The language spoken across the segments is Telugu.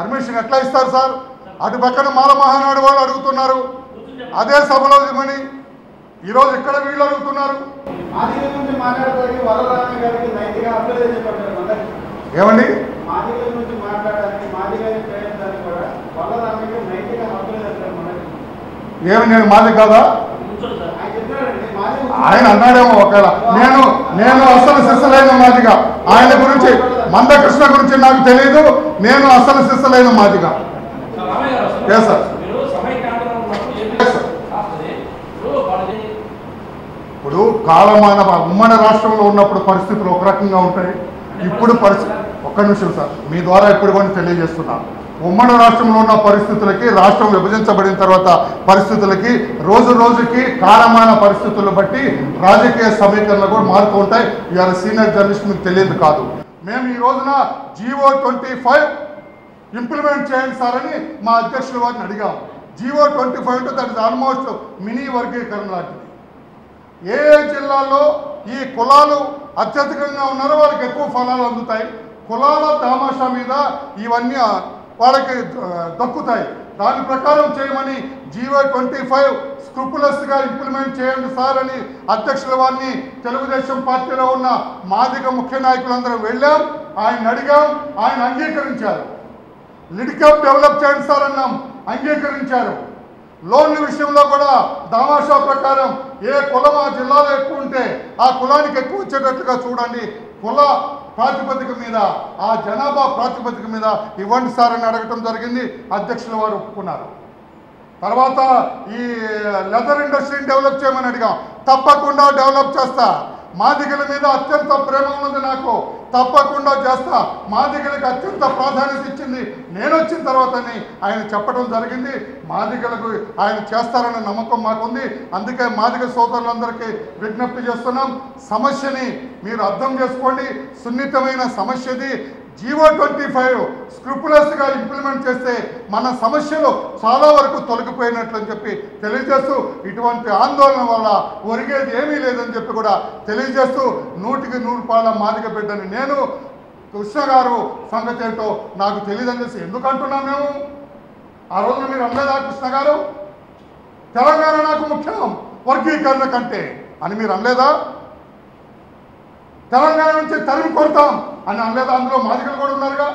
పర్మిషన్ ఎట్లా ఇస్తారు సార్? అటు పక్కన మాల మహానాడు వాళ్ళు అడుగుతున్నారు, అదే సభలో ఇవ్వమని. ఈరోజు ఇక్కడ వీళ్ళు అడుగుతున్నారు. ఏమండి ఏమి నేను మాది కాదా? ఆయన అన్నాడేమో ఒకవేళ. నేను అసలు శిస్సులైన మాదిగా, ఆయన గురించి మందకృష్ణ గురించి నాకు తెలియదు. నేను అసలు శిస్సులైన మాదిగా. సార్ ఇప్పుడు కాలమాన ఉమ్మడి రాష్ట్రంలో ఉన్నప్పుడు పరిస్థితులు ఒక రకంగా ఉంటాయి. ఇప్పుడు పరిస్థితి ఒక్క నిమిషం సార్, మీ ద్వారా ఇప్పుడు కూడా తెలియజేస్తున్నాను. ఉమ్మడి రాష్ట్రంలో ఉన్న పరిస్థితులకి, రాష్ట్రం విభజించబడిన తర్వాత పరిస్థితులకి, రోజు రోజుకి కాలమాన పరిస్థితులను బట్టి రాజకీయ సమీకరణలు కూడా మారుతూ ఉంటాయి. ఇవాళ సీనియర్ జర్నలిస్ట్ మీకు తెలియదు కాదు. మేము ఈ రోజున GO 25 ఇంప్లిమెంట్ చేయండి సార్ అని మా అధ్యక్షుల వారిని అడిగాము. GO 25 అంటే దట్ ఇస్ ఆల్మోస్ట్ మినీ వర్గీకరణ లాంటిది. ఏ జిల్లాలో ఈ కులాలు అత్యధికంగా ఉన్నారో వాళ్ళకి ఎక్కువ ఫలాలు అందుతాయి. కులాల తమాషా మీద ఇవన్నీ వాళ్ళకి దక్కుతాయి. దాని ప్రకారం చేయమని GO 25 స్క్రూపులస్గా ఇంప్లిమెంట్ చేయండి సార్ అని అధ్యక్షుల వారిని, తెలుగుదేశం పార్టీలో ఉన్న మాదిగ ముఖ్య నాయకులందరూ వెళ్ళాం, ఆయన అడిగాం, ఆయన అంగీకరించారు. లిడ్క్యాప్ డెవలప్ చేయండి సార్ అన్నాం, అంగీకరించారు. లోన్ల విషయంలో కూడా దామాషా ప్రకారం ఏ కులం ఆ జిల్లాలో ఎక్కువ ఉంటే ఆ కులానికి ఎక్కువ వచ్చేటట్లుగా చూడండి, కుల ప్రాతిపదిక మీద, ఆ జనాభా ప్రాతిపదిక మీద ఇవ్వండి సార్ అని అడగటం జరిగింది. అధ్యక్షుల వారు ఒప్పుకున్నారు. తర్వాత ఈ లెదర్ ఇండస్ట్రీని డెవలప్ చేయమని అడిగాం, తప్పకుండా డెవలప్ చేస్తా. మాదిగల మీద అత్యంత ప్రేమ ఉన్నది నాకు, తప్పకుండా చేస్తా. మాదిగలకు అత్యంత ప్రాధాన్యత ఇచ్చింది నేను వచ్చిన తర్వాతని ఆయన చెప్పడం జరిగింది. మాదిగలకు ఆయన చేస్తారన్న నమ్మకం మాకుంది. అందుకే మాదిగ సోదరులందరికీ విజ్ఞప్తి చేస్తున్నాం, సమస్యని మీరు అర్థం చేసుకోండి. సున్నితమైన సమస్యది. GO 25 స్క్రూపులస్గా ఇంప్లిమెంట్ చేస్తే మన సమస్యలు చాలా వరకు తొలగిపోయినట్లు అని చెప్పి తెలియజేస్తూ, ఇటువంటి ఆందోళన వల్ల ఒరిగేది ఏమీ లేదని చెప్పి కూడా తెలియజేస్తూ, 100కి 100 మాదిగ బిడ్డని నేను. కృష్ణ గారు సంగతి ఏంటో నాకు తెలియదని చెప్పి ఎందుకు అంటున్నాం మేము? ఆ రోజున మీరు అనలేదా కృష్ణ గారు? తెలంగాణ నాకు ముఖ్యం వర్గీకరణ కంటే అని మీరు అనలేదా? తెలంగాణ నుంచి తరిమి కొడతాం అని అనలేదా? అందులో మాదిగలు కూడా ఉన్నారుగా,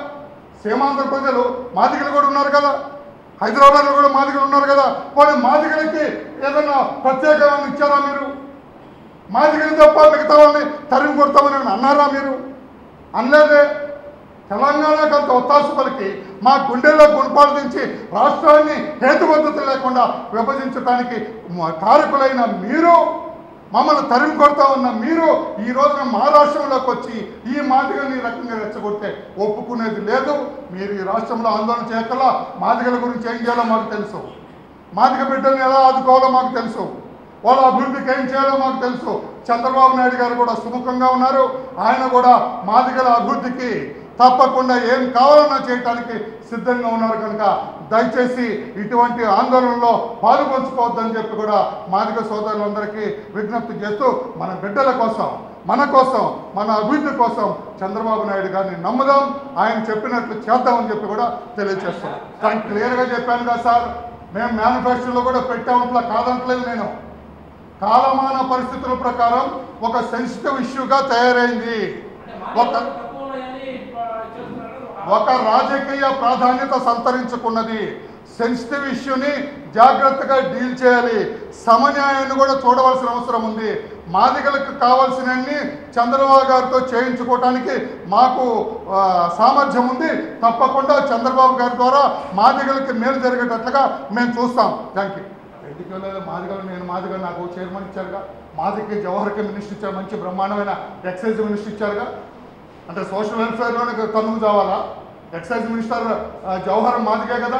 సీమాంధ్ర ప్రజలు మాదిగలు కూడా ఉన్నారు కదా, హైదరాబాద్లో కూడా మాదిగలు ఉన్నారు కదా. పోనీ మాదిగలకి ఏదైనా ప్రత్యేకమైన ఇచ్చారా మీరు? మాదిగలు తప్ప మిగతా వాళ్ళని తరిమి కొడతామని అన్నారా మీరు? అనలేదే. తెలంగాణకు అంత ఒత్తాసు పలికి మా గుండెల్లో గుణపాలు దించి రాష్ట్రాన్ని హేతుబద్ధత లేకుండా విభజించడానికి కారకులైన మీరు, మమ్మల్ని తరిమి కొడతా ఉన్న మీరు ఈ రోజున మా రాష్ట్రంలోకి వచ్చి ఈ మాదిగల్ని ఈ రకంగా రెచ్చగొడితే ఒప్పుకునేది లేదు. మీరు ఈ రాష్ట్రంలో ఆందోళన చేయకల్లా మాదిగల గురించి ఏం చేయాలో మాకు తెలుసు, మాదిగ బిడ్డల్ని ఎలా ఆదుకోవాలో మాకు తెలుసు, వాళ్ళ అభివృద్ధికి ఏం చేయాలో మాకు తెలుసు. చంద్రబాబు నాయుడు గారు కూడా సుముఖంగా ఉన్నారు. ఆయన కూడా మాదిగల అభివృద్ధికి తప్పకుండా ఏం కావాలన్నా చేయడానికి సిద్ధంగా ఉన్నారు. కనుక దయచేసి ఇటువంటి ఆందోళనలో పాల్పంచుకోవద్దని చెప్పి కూడా మాదిగ సోదరులందరికీ విజ్ఞప్తి చేస్తూ, మన బిడ్డల కోసం, మన కోసం, మన అభివృద్ధి కోసం చంద్రబాబు నాయుడు గారిని నమ్ముదాం, ఆయన చెప్పినట్లు చేద్దామని చెప్పి కూడా తెలియజేస్తాం. కానీ క్లియర్గా చెప్పాను కదా సార్, మేము మేనిఫెస్టోలో కూడా పెట్టామంట్లా కాదంటలేదు నేను. కాలమాన పరిస్థితుల ప్రకారం ఒక సెన్సిటివ్ ఇష్యూగా తయారైంది, ఒక రాజకీయ ప్రాధాన్యత సంతరించుకున్నది. సెన్సిటివ్ ఇష్యూని జాగ్రత్తగా డీల్ చేయాలి. సమన్యాయాన్ని కూడా చూడవలసిన అవసరం ఉంది. మాదిగలకు కావాల్సినన్ని చంద్రబాబు గారితో చేయించుకోవటానికి మాకు సామర్థ్యం ఉంది. తప్పకుండా చంద్రబాబు గారి ద్వారా మాదిగలకి మేలు జరిగేటట్లుగా మేము చూస్తాం. Thank you. ఎందుకు లేదు మాదిగలు? నేను మాదిగ, నాకు చైర్మన్ ఇచ్చారుగా. మాదిగకి జవహర్కి మినిస్టర్ ఇచ్చారు, మంచి బ్రహ్మాండమైన ఎక్సైజ్ మినిస్టర్ ఇచ్చారుగా. అంటే సోషల్ వెల్ఫేర్లోనే కన్నుకు కావాలా? ఎక్సైజ్ మినిస్టర్ జవహర్ మాదిగే కదా,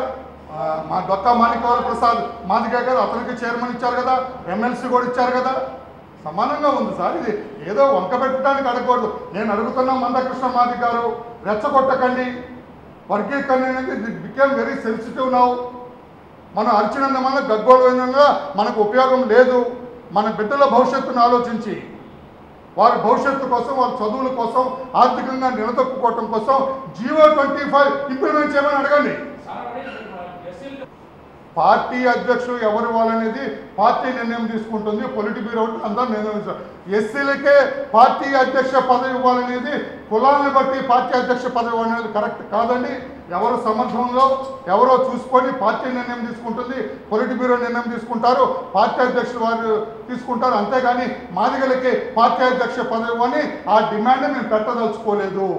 మా డొక్కా మాణిక్యవర ప్రసాద్ మాదిగే కదా, అతనికి చైర్మన్ ఇచ్చారు కదా, MLC కూడా ఇచ్చారు కదా. సమానంగా ఉంది సార్. ఇది ఏదో వంక పెట్టడానికి అడగకూడదు. నేను అడుగుతున్నా మందకృష్ణ మాదిగ గారు, రెచ్చగొట్టకండి. వర్గీకరణ అనేది బికేమ్ వెరీ సెన్సిటివ్ నౌ. మనం అరిచినంత వల్ల గగ్గోలు అయినందువల్ల మనకు ఉపయోగం లేదు. మన బిడ్డల భవిష్యత్తును ఆలోచించి వారి భవిష్యత్తు కోసం, వారి చదువుల కోసం, ఆర్థికంగా నిలదొక్కుకోవటం కోసం G-25 ఇంప్లిమెంట్ చేయమని అడగండి. పార్టీ అధ్యక్షుడు ఎవరు ఇవ్వాలనేది పార్టీ నిర్ణయం తీసుకుంటుంది. పొలిట్ బ్యూరో అందరూ నిర్ణయించారు. ఎస్సీలకే పార్టీ అధ్యక్ష పదవి ఇవ్వాలనేది కులాలను బట్టి పార్టీ అధ్యక్ష పదవి అనేది కరెక్ట్ కాదండి. ఎవరు సమర్థంలో ఎవరో చూసుకొని పార్టీ నిర్ణయం తీసుకుంటుంది, పొలిట్ బ్యూరో నిర్ణయం తీసుకుంటారు, పార్టీ అధ్యక్షులు వారు తీసుకుంటారు. అంతేగాని మాదిగలకి పార్టీ అధ్యక్ష పదవి అని ఆ డిమాండ్ మేము పెట్టదలుచుకోలేదు.